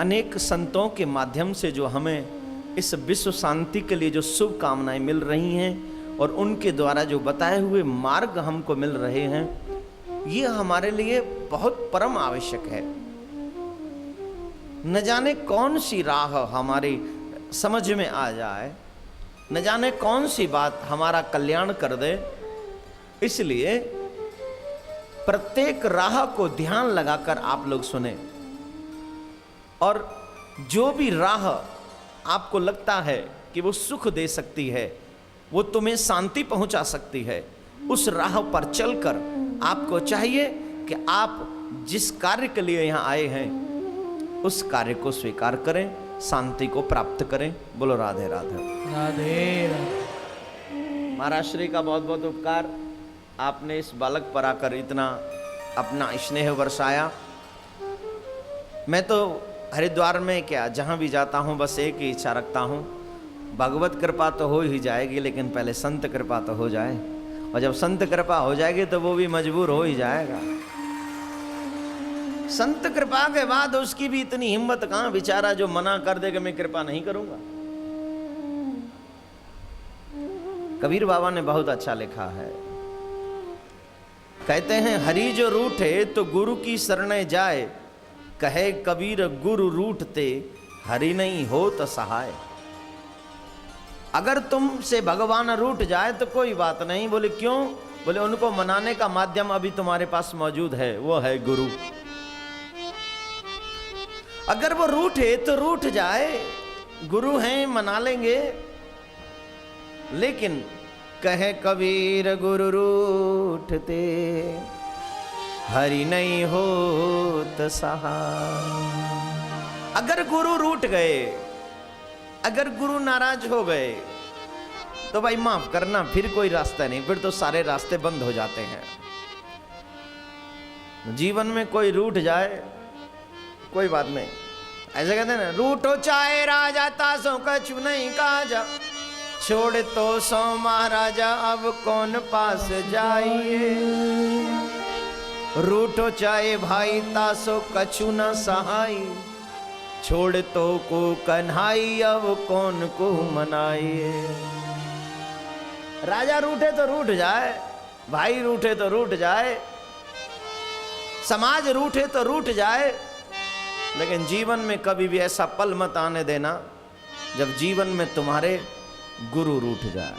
अनेक संतों के माध्यम से जो हमें इस विश्व शांति के लिए जो शुभ कामनाएं मिल रही हैं और उनके द्वारा जो बताए हुए मार्ग हमको मिल रहे हैं, ये हमारे लिए बहुत परम आवश्यक है। न जाने कौन सी राह हमारी समझ में आ जाए, न जाने कौन सी बात हमारा कल्याण कर दे, इसलिए प्रत्येक राह को ध्यान लगाकर आप लोग सुने। और जो भी राह आपको लगता है कि वो सुख दे सकती है, वो तुम्हें शांति पहुंचा सकती है, उस राह पर चलकर आपको चाहिए कि आप जिस कार्य के लिए यहाँ आए हैं उस कार्य को स्वीकार करें, शांति को प्राप्त करें। बोलो राधे राधे। राधे राधे। महाराज श्री का बहुत बहुत उपकार। आपने इस बालक पर आकर इतना अपना स्नेह बरसाया। मैं तो हरिद्वार में क्या जहाँ भी जाता हूँ बस एक ही इच्छा रखता हूँ, भगवत कृपा तो हो ही जाएगी, लेकिन पहले संत कृपा तो हो जाए। और जब संत कृपा हो जाएगी तो वो भी मजबूर हो ही जाएगा। संत कृपा के बाद उसकी भी इतनी हिम्मत कहाँ, बेचारा जो मना कर दे कि मैं कृपा नहीं करूंगा। कबीर बाबा ने बहुत अच्छा लिखा है, कहते हैं हरि जो रूठे तो गुरु की शरणे जाए, कहे कबीर गुरु रूठते हरि नहीं हो तो सहाय। अगर तुमसे भगवान रूठ जाए तो कोई बात नहीं। बोले क्यों? बोले उनको मनाने का माध्यम अभी तुम्हारे पास मौजूद है, वो है गुरु। अगर वो रूठे तो रूठ जाए, गुरु हैं मना लेंगे। लेकिन कहे कबीर गुरु रूठते हरि नहीं हो तो सहाय। अगर गुरु रूठ गए, अगर गुरु नाराज हो गए तो भाई माफ करना, फिर कोई रास्ता नहीं, फिर तो सारे रास्ते बंद हो जाते हैं। जीवन में कोई रूठ जाए कोई बात नहीं। ऐसे कहते हैं ना, रूठो चाहे राजा तासों कछु नहीं काजा, छोड़ तो सो महाराजा अब कौन पास जाइए। रूठो चाहे भाई तासो कछु न सहाय, छोड़ तो को कन्हाई अब कौन को मनाइए। राजा रूठे तो रूठ जाए, भाई रूठे तो रूठ जाए, समाज रूठे तो रूठ जाए, लेकिन जीवन में कभी भी ऐसा पल मत आने देना जब जीवन में तुम्हारे गुरु रूठ जाए।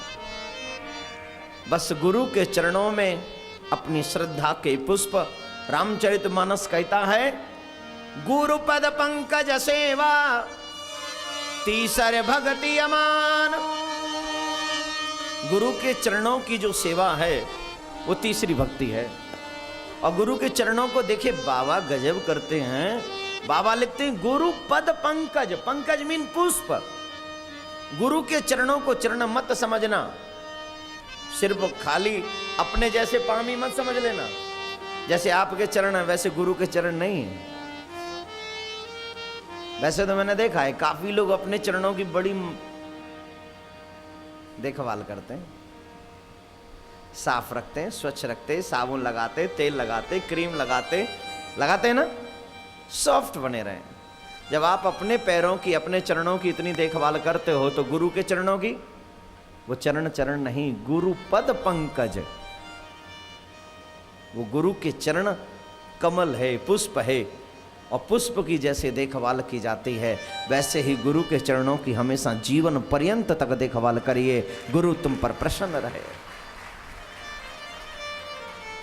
बस गुरु के चरणों में अपनी श्रद्धा के पुष्प, रामचरितमानस कहता है, गुरु पद पंकज सेवा तीसर भक्ति अमान। गुरु के चरणों की जो सेवा है वो तीसरी भक्ति है। और गुरु के चरणों को देखिए बाबा गजब करते हैं। बाबा लिखते हैं गुरु पद पंकज, पंकज मीन पुष्प। गुरु के चरणों को चरण मत समझना, सिर्फ खाली अपने जैसे पामी मत समझ लेना। जैसे आपके चरण है वैसे गुरु के चरण नहीं है। वैसे तो मैंने देखा है काफी लोग अपने चरणों की बड़ी देखभाल करते हैं, साफ रखते हैं, स्वच्छ रखते हैं, साबुन लगाते, तेल लगाते, क्रीम लगाते हैं ना, सॉफ्ट बने रहें। जब आप अपने पैरों की, अपने चरणों की इतनी देखभाल करते हो तो गुरु के चरणों की, वो चरण चरण नहीं, गुरु पद पंकज। वो गुरु के चरण कमल है, पुष्प है, और पुष्प की जैसे देखभाल की जाती है वैसे ही गुरु के चरणों की हमेशा जीवन पर्यंत तक देखभाल करिए। गुरु तुम पर प्रसन्न रहे।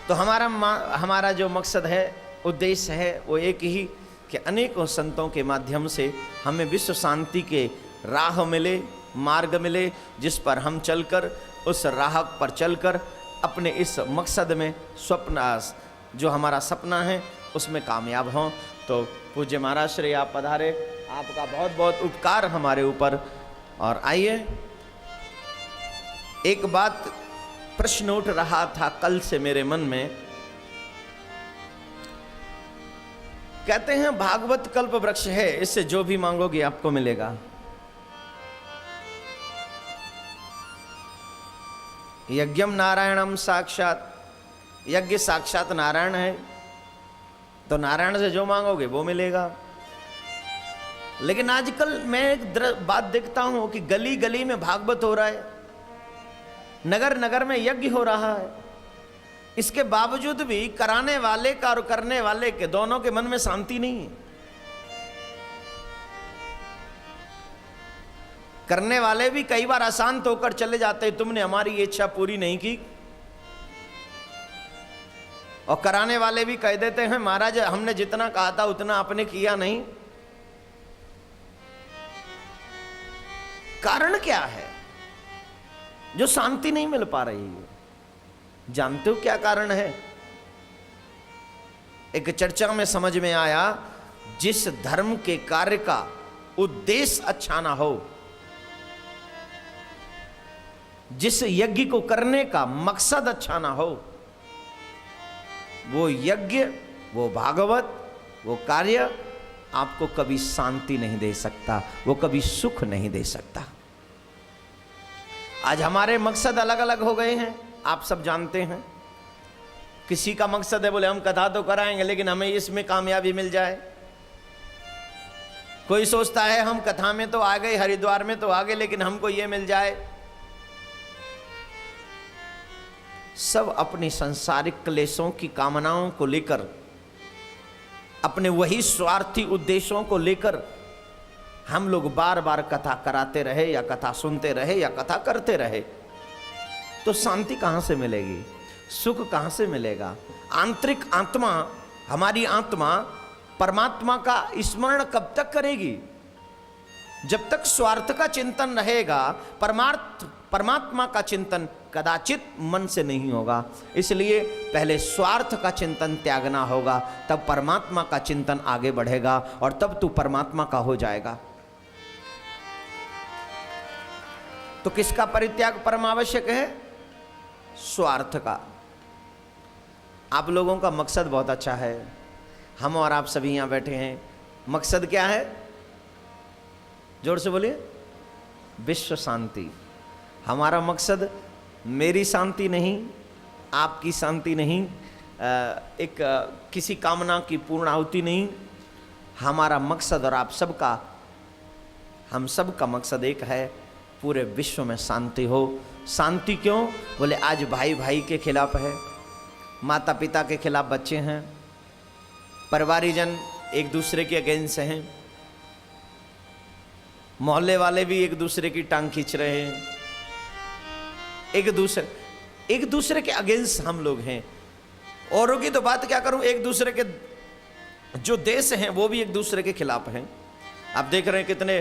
तो हमारा जो मकसद है, उद्देश्य है, वो एक ही कि अनेकों संतों के माध्यम से हमें विश्व शांति के राह मिले, मार्ग मिले, जिस पर हम चलकर, उस राह पर चलकर अपने इस मकसद में, स्वप्न जो हमारा सपना है उसमें कामयाब हों। तो पूज्य महाराज श्री आप पधारे, आपका बहुत बहुत उपकार हमारे ऊपर। और आइए, एक बात प्रश्न उठ रहा था कल से मेरे मन में। कहते हैं भागवत कल्प वृक्ष है, इससे जो भी मांगोगे आपको मिलेगा। यज्ञम नारायणम साक्षात, यज्ञ साक्षात नारायण है, तो नारायण से जो मांगोगे वो मिलेगा। लेकिन आजकल मैं एक बात देखता हूं कि गली गली में भागवत हो रहा है, नगर नगर में यज्ञ हो रहा है, इसके बावजूद भी कराने वाले का और करने वाले के दोनों के मन में शांति नहीं है। करने वाले भी कई बार अशांत होकर चले जाते, तुमने हमारी इच्छा पूरी नहीं की, और कराने वाले भी कह देते हैं महाराज हमने जितना कहा था उतना आपने किया नहीं। कारण क्या है जो शांति नहीं मिल पा रही है? जानते हो क्या कारण है? एक चर्चा में समझ में आया, जिस धर्म के कार्य का उद्देश्य अच्छा ना हो, जिस यज्ञ को करने का मकसद अच्छा ना हो, वो यज्ञ, वो भागवत, वो कार्य आपको कभी शांति नहीं दे सकता, वो कभी सुख नहीं दे सकता। आज हमारे मकसद अलग अलग हो गए हैं, आप सब जानते हैं। किसी का मकसद है बोले हम कथा तो कराएंगे लेकिन हमें इसमें कामयाबी मिल जाए। कोई सोचता है हम कथा में तो आ गए, हरिद्वार में तो आ गए, लेकिन हमको ये मिल जाए। सब अपनी सांसारिक क्लेशों की कामनाओं को लेकर, अपने वही स्वार्थी उद्देश्यों को लेकर हम लोग बार बार कथा कराते रहे या कथा सुनते रहे या कथा करते रहे, तो शांति कहां से मिलेगी? सुख कहां से मिलेगा? आंतरिक आत्मा, हमारी आत्मा परमात्मा का स्मरण कब तक करेगी? जब तक स्वार्थ का चिंतन रहेगा, परमात्मा का चिंतन कदाचित मन से नहीं होगा। इसलिए पहले स्वार्थ का चिंतन त्यागना होगा, तब परमात्मा का चिंतन आगे बढ़ेगा और तब तू परमात्मा का हो जाएगा। तो किसका परित्याग परम आवश्यक है? स्वार्थ का। आप लोगों का मकसद बहुत अच्छा है, हम और आप सभी यहां बैठे हैं। मकसद क्या है? जोर से बोलिए। विश्व शांति। हमारा मकसद मेरी शांति नहीं, आपकी शांति नहीं, किसी कामना की पूर्णाहुति नहीं। हमारा मकसद और आप सबका, हम सब का मकसद एक है, पूरे विश्व में शांति हो। शांति क्यों? बोले आज भाई भाई के खिलाफ है, माता पिता के खिलाफ बच्चे हैं, परिवारीजन एक दूसरे के अगेंस्ट हैं, मोहल्ले वाले भी एक दूसरे की टांग खींच रहे हैं, एक दूसरे के अगेंस्ट हम लोग हैं। औरों की तो बात क्या करूं, एक दूसरे के जो देश हैं वो भी एक दूसरे के खिलाफ हैं। आप देख रहे हैं कितने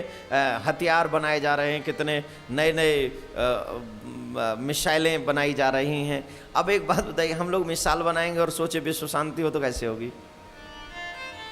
हथियार बनाए जा रहे हैं, कितने नए नए मिसाइलें बनाई जा रही हैं। अब एक बात बताइए, हम लोग मिसाइल बनाएंगे और सोचे विश्व शांति हो तो कैसे होगी?